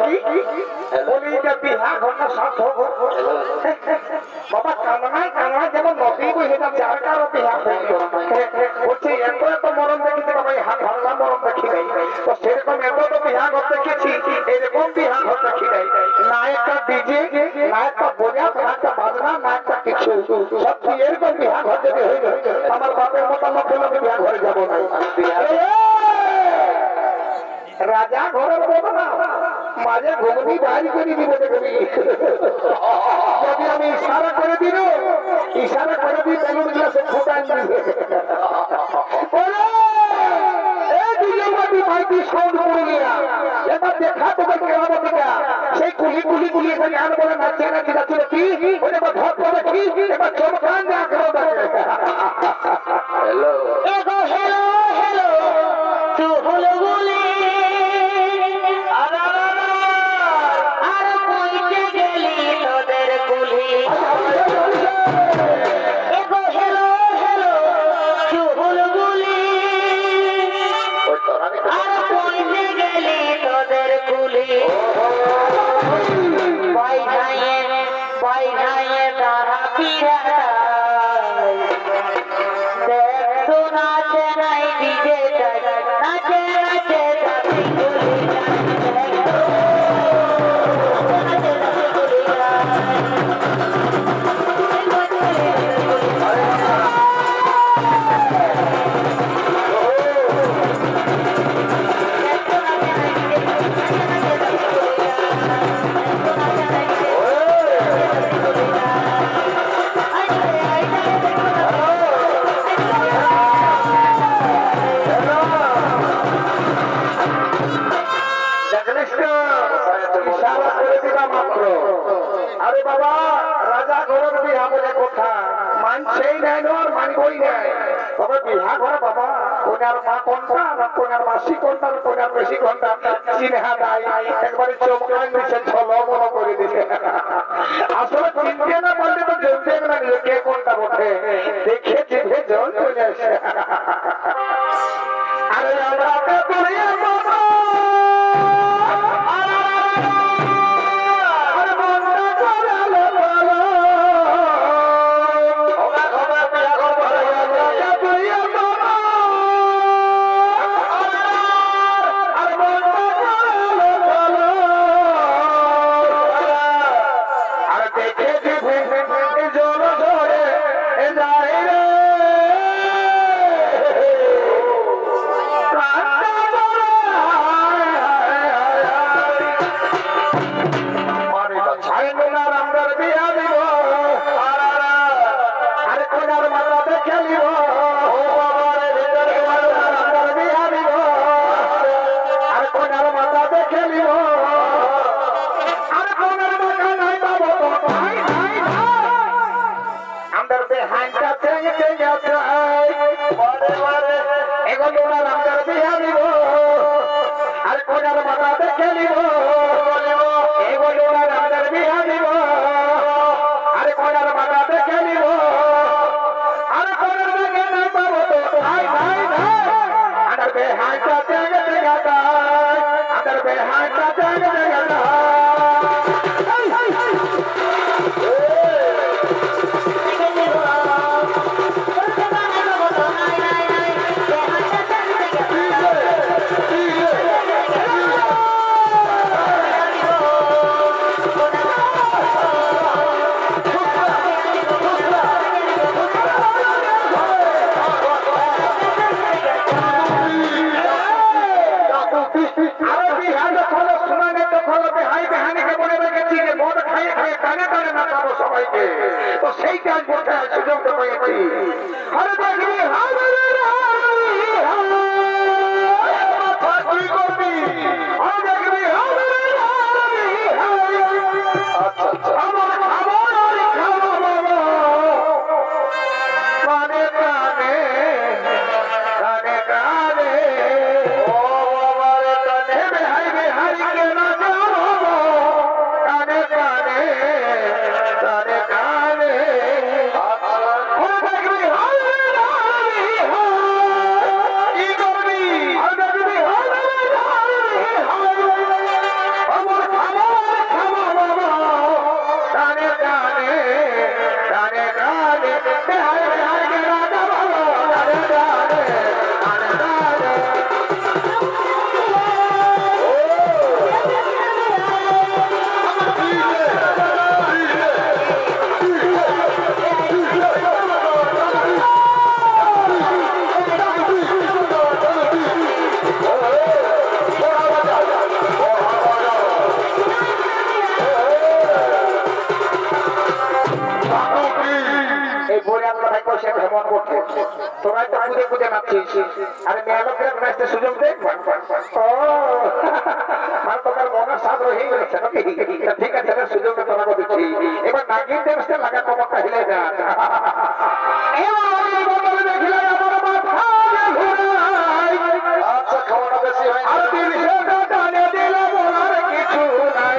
কি বলি যে বিহা ঘটনা সাথ হোক বাবা কান্নায় যেমন নদী বহে যাচ্ছে আর কারো বিহা বলছি এত এত মরম দেখেছি বাবা এই হাত ভাঙা মরম দেখি নাই তো সেরকম এত তো বিহা ঘর দেখেছি এরকম বিহা ঘর দেখি নাই না একটা ডিজে না একটা বোঝা না একটা বাজনা না একটা কিছু সব এরকম বিহা ঘর যদি হয়ে যায় আমার বাপের মতো লোক হলে আমি বিহা ঘরে যাবো না রাজা ঘরের বলবো না মাঝে ঘুমনি বাড়ি করে দিব দেখবি যদি আমি ইশারা করে দিল ইশারা করে দিই বেলুন গ্লাসে ফুটাই দিবে এবার দেখা তোমার কেমন দেখা সেই কুলি কুলি কুলি এখানে আর বলে নাচছে না যেটা ছিল কি ওটা ধর করে কি এবার চমকান না আগ্রহ হ্যালো হ্যালো হ্যালো তো হলো বলে আর কইতে গেলি তোদের কুলি এগো হ্যালো হ্যালো তো হলো বলে আর কইতে গেলি তোদের কুলি বাইরে তারা পিরা দেখো নাচে নাই ডিজে নাচে নাচে যাচ্ছি গুলি আরে বাবা রাজা ঘরের বিহা বলে কথা মানছেই নাই আর মানবই নাই তবে বিহা ঘরে বাবা কোনার মা কোনটা না কোনার মাসি কোনটা না কোনার বেশি কোনটা চিনহা নাই একবারে চমকান দিচ্ছে ছলো মনো করে দিছে আসলে চিনতে না পারলে তো জানতে না কে কোনটা বটে দেখে জিভে জল চলে আসে আরে আমরা তোরিয়া বাবা তো সেই কাজ করতে সুযোগ পেয়েছি আরে দেখবি বলে আমরা ভাই কইছে ভ্রমণ করতে তোরাই তো খুঁজে খুঁজে নাচছিস আরে মেয়ে লোকের নাচতে সুযোগ দে ও আমার তো তার মনে সাথ রয়ে গেছে নাকি ঠিক আছে সুযোগটা তোরা দিচ্ছি এবার নাগিন দেশে লাগা কমটা হিলে যা আচ্ছা খাওয়াটা বেশি হয় আর দিল সেটা টানে দিলে বলার কিছু নাই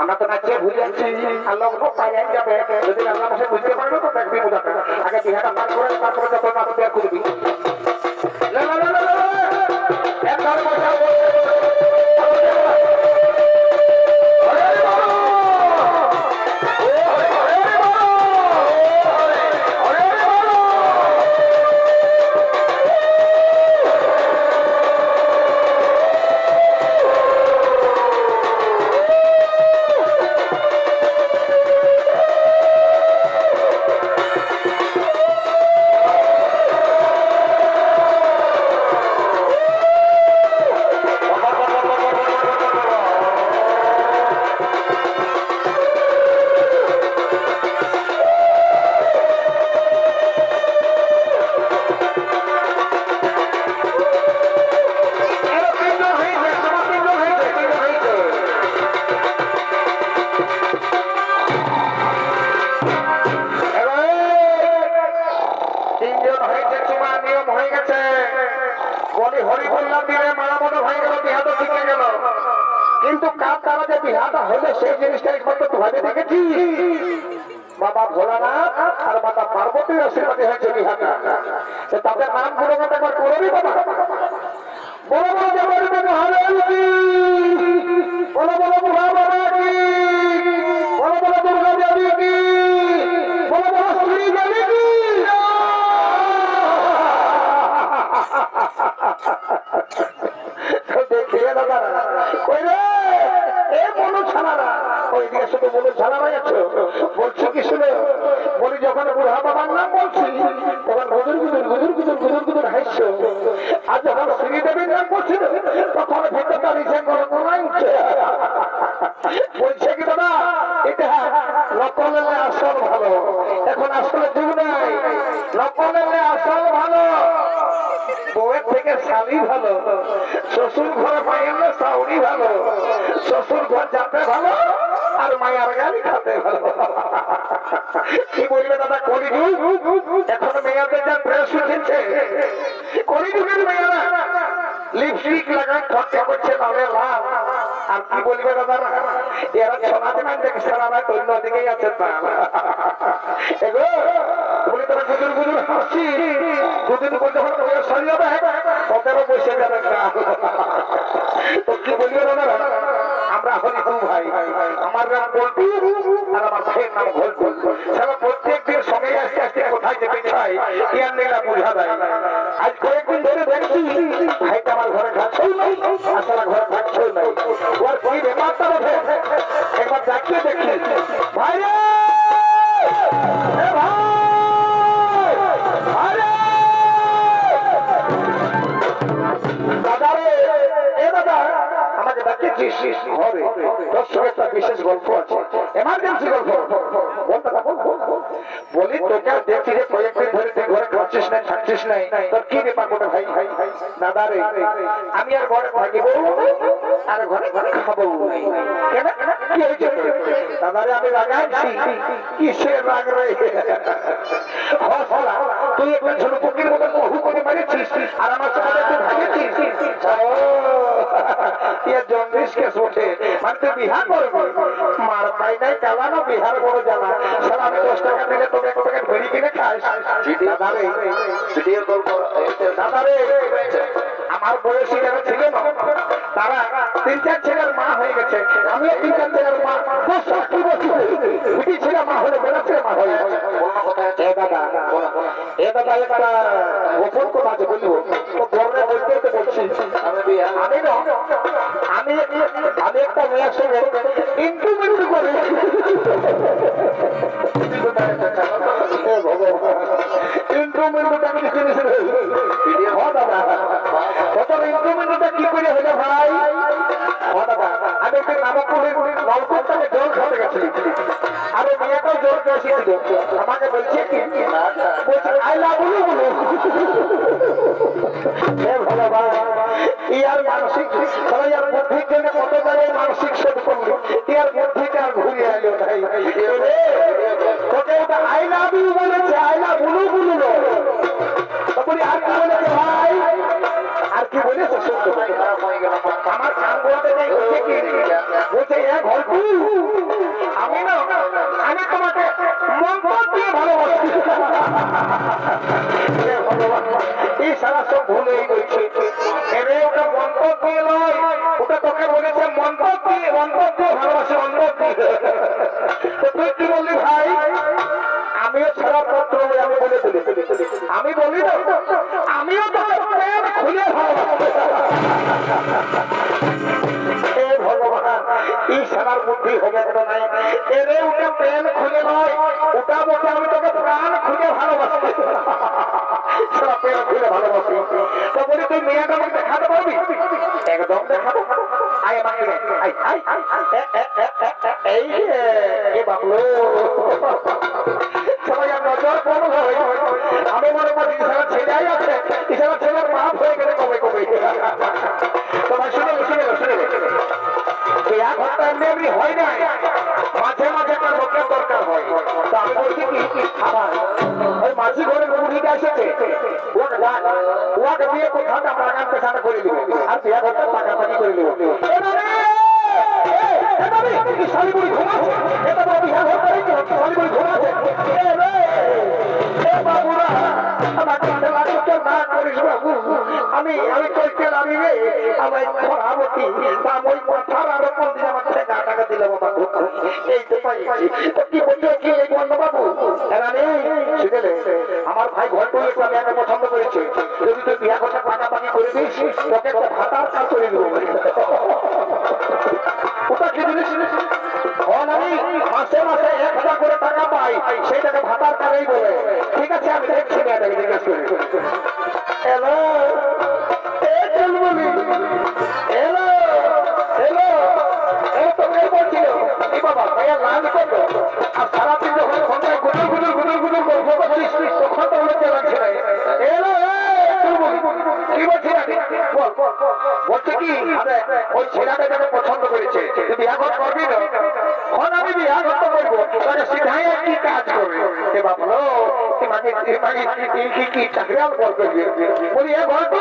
আমরা তো নাচে ভুলে যাচ্ছি আর লোক পাইলে যাবে যদি আল্লাহ মাসে বুঝতে পারবে তো দেখবি বোঝাতে আগে বিহাটা পার করে তারপরে যত নাচ বের করবি কিন্তু কার দ্বারা যে বিহাটা হইলে সেই জিনিসটা একমাত্র তোমাদের দেখেছি বাবা ভোলানাথ আর মাতা পার্বতীর আশীর্বাদে হয়েছে বিহাটা তাদের নাম গুণগান একবার করবি বাবা বলো বলো যাবার বলো বলো বুড়া বাবা কি বলো বলো দুর্গা দেবী কি বলো বলো শ্রী দেবী কি দেখিয়ে দাদা কই রে এ মনো ছাড়া ওই দিকে শুধু মনো ছাড়া আছো বলছি কি শুনে বলি যখন বুড়া বাবার নাম বলছি তখন গুদুর গুদুর গুদুর গুদুর গুদুর গুদুর হাসছো আর যখন শ্রীদেবীর নাম বলছি তখন ভেতরটা নিচে গড়াই উঠছে বলছে কি দাদা এটা নকলের আসল ভালো এখন আসলে যুগ নাই নকলের আসল ভালো বউয়ের থেকে শালি ভালো শ্বশুর ঘরে পাইলে শাউরি ভালো শ্বশুর ঘর যাতে ভালো আর মায়ার গালি খাতে ভালো কি বলবে দাদা কলিযুগ এখন মেয়েদের যা ড্রেস উঠেছে কলিযুগের মেয়েরা লিপস্টিক লাগায় খরচা করছে নামে লাভ আর কি বলবে দাদা এরা শোনাতে না দেখে সারা রাত অন্যদিকেই আছে বলি তারা গুজুর গুজুর হাসছি দুদিন বলতে হলে সরিয়ে যাবে তাদেরও বসে যাবে তো কি বলবে দাদা আমরা হলি দু ভাই আমার নাম বলটু আর আমার ভাইয়ের নাম ঘোলটু সারা প্রত্যেক দিন সঙ্গে আস্তে আস্তে কোথায় যেতে চাই ইয়ার নেলা বুঝা দেয় আজ কয়েকদিন ধরে দেখছি ভাইটা আমার ঘরে থাকছেও নাই আসলে ঘরে থাকছেও নাই ওর কি ব্যাপারটা বোঝে একবার ডাকিয়ে দেখি ভাই রে ভাই দাদা রে এ দাদা আমাকে ডাকিয়েছিস ঘরে তোর সঙ্গে একটা বিশেষ গল্প আছে এমার্জেন্সি গল্প বলতে না বলি তোকে দেখছি যে কয়েকদিন ধরে তুই ঘরে খাচ্ছিস নাই থাকছিস নাই তোর কি ব্যাপার করে ভাই দাদা রে আমি আর ঘরে থাকিব আর ঘরে ঘরে খাবো কেন কি হয়েছে দাদা রে আমি রাগাইছি কিসের রাগ রে তুই এখন ছোট পক্ষীর মতো বহু করে মারিছিস আর আমার সাথে তুই ভাগেছিস জন্ডিস কেস ওঠে মানে তুই বিহার করবি মার পাই নাই কালানো বিহার বড় জানা সারা আমি 10 টাকা দিলে তোকে এক প্যাকেট ভরি কিনে খাস দাদারে আমার বয়সী যারা ছিল না তারা 3-4 ছেলের মা হয়ে গেছে আমিও 3-4 ছেলের মা দুটি ছেলে মা হলে বেলা ছেলে মা হয়ে গেছে দাদা একটা গোপন কথা আছে বলবো তো গর্বে বলতে তো বলছি আমি একটা মেয়ের সঙ্গে ইন্টু করে কি করে হলো ভাই আমি একটু নামপুরের নলকূপ থেকে জল খেতে গেছি আর মেয়েটাও জল খেয়েছিল আমাকে বলছে কি আই লাভ ইউ বলো ভগবান ইয়ার মানসিক সবাই আর বুদ্ধির জন্য কত জায়গায় মানসিক শোধ করলো ইয়ার বুদ্ধিটা আর ঘুরে এলো ভাই তোকে ওটা আই লাভ ইউ বলেছে আই লাভ বুলু বুলু তারপরে আর কি বলেছে ভাই আর কি বলেছে সত্য আমার কান গোলাতে নেই বলছে এ ঘরটু আমি না আমি তোমাকে মন দিয়ে ভালোবাসি এই সারা সব ভুলে গেছে এরে ওটা মন্তর দিয়ে নয় ওটা তোকে বলেছে মন্তর দিয়ে ভালোবাসে অন্তর দিয়ে তো তুই কি বললি ভাই আমিও ছাড়া পত্র আমি বলে দিলি আমি বলি না আমিও তোমার প্রেম খুলে ভালোবাসি এ ভগবান এই সারার বুদ্ধি হবে না নাই এরে ওটা প্রেম খুলে নয় ওটা বলতে আমি তোকে প্রাণ খুলে ভালোবাসি সারা প্রেম খুলে ভালোবাসি তো বলি তুই মেয়েটা আমাকে দেখাতে পারবি একদম দেখাবো আয় আমাকে এই বাবলো সবাই নজর কম হয় আমি মনে করি ইসারা ছেলেই আছে ইসারা ছেলের মাপ হয়ে গেলে কবে তোমার শুনে বিয়া ঘরটা এমনি হয় না মাঝে মাঝে একটা লোকের দরকার হয় তো আমি বলছি কি আমার ওই মাঝি ঘরের মুরগিটা এসেছে ওকে দিয়ে কোথাও বাগান পেছানা করে দিবে আর বিয়া ঘরটা পাকাপাকি করে দিবে আমি চলতে লাগি রে আমার খরাবতী ওই কথার আরো আমার গা টাকা দিলাম এই তো পাইছি কি বলছো কি এই বন্ধ বাবু শুনেলে আমার ভাই ঘর টুয়ে একটু আমি পছন্দ করেছি যদি তুই বিয়া কথা পাকাপাকি করে দিস তোকে একটা ভাতার কাজ করে দিব ওটা কি জিনিস আমি মাসে 1000 করে টাকা পাই সেইটাকে ভাতার কারেই বলে ঠিক আছে আমি দেখছি মেয়েটাকে জিজ্ঞেস করি হ্যালো তোকে বলছিল এই বাবা ভাইয়া নাম কত আর সারাদিন যখন ঘন্টায় গুদুর গল্প করছিস তখন তো লজ্জা লাগছে না এলো কি বলছে কি ওই ছেলেটা যাকে পছন্দ করেছে তুই বিয়া করবি না আমি বিয়া করতে বলবো তাহলে সিধাই কি কাজ করবে এ বাবলো কি চাকরিয়াল করবে বলি এ গল্প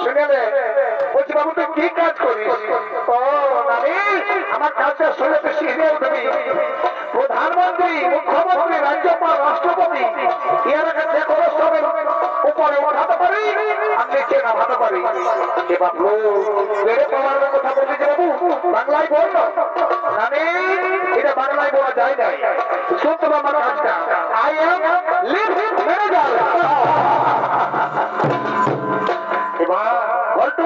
শুনেলে বলছি বাবু তুই কি কাজ করিস ও আমি আমার কাজটা শুনে তো শিখে উঠবি প্রধানমন্ত্রী মুখ্যমন্ত্রী রাজ্যপাল রাষ্ট্রপতি এর কাছে কোনো সবের উপরে উঠাতে পারি আর নিচে নামাতে পারি এ বাবু বেড়ে তোমার কথা বলছি বাবু বাংলায় বল আমি এটা বাংলায় বলা যায় না শুনতে আমার কাজটা আই এম লিভ ম্যানেজার এবার বলতো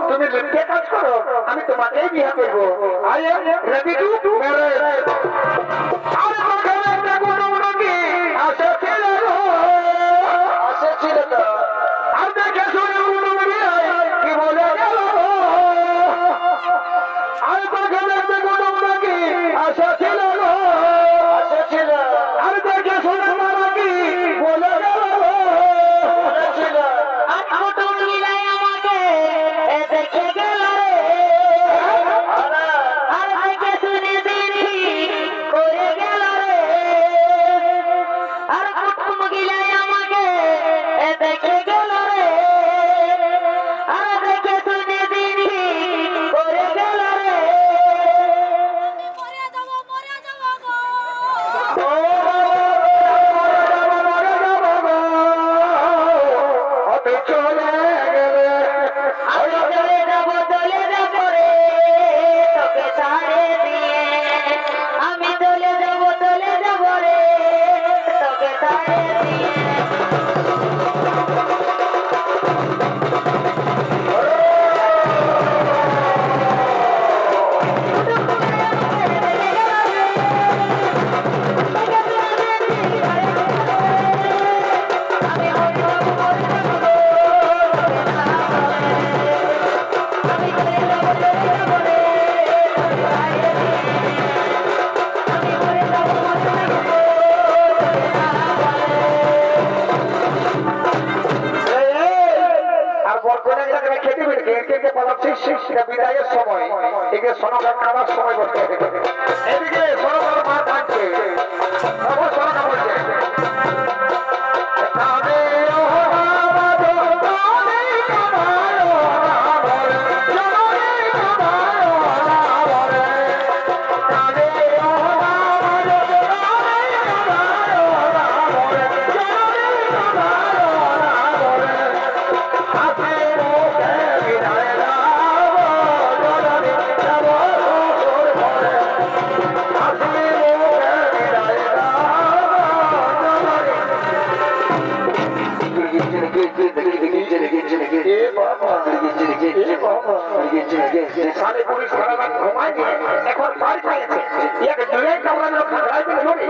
তুমি লিখতে কাজ করো আমি তোমাকেই বিয়ে করবো I am ready to marriage আরে ওখানে দেখো নাকি আশা ছিল তো আর দেখে শুনে কি বলে গেল আর ওখানে দেখো নাকি আশা থাকে খেতে বেরকে কে পালাচ্ছিস এটা বিদায়ের সময় এদিকে সনকার খাওয়ার সময় করতে হবে এদিকে সনকার মার থাকছে সবার সনকা বলছে সাড়ে কুড়ি সারা রাত ঘুমায় এখন পার খাইছে এক জুড়ে কামড়ানোর খাগড়াই করে ধরে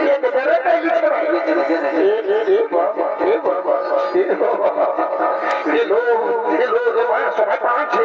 এক বেরোটাই লিখে ভাই সবাই পাচ্ছে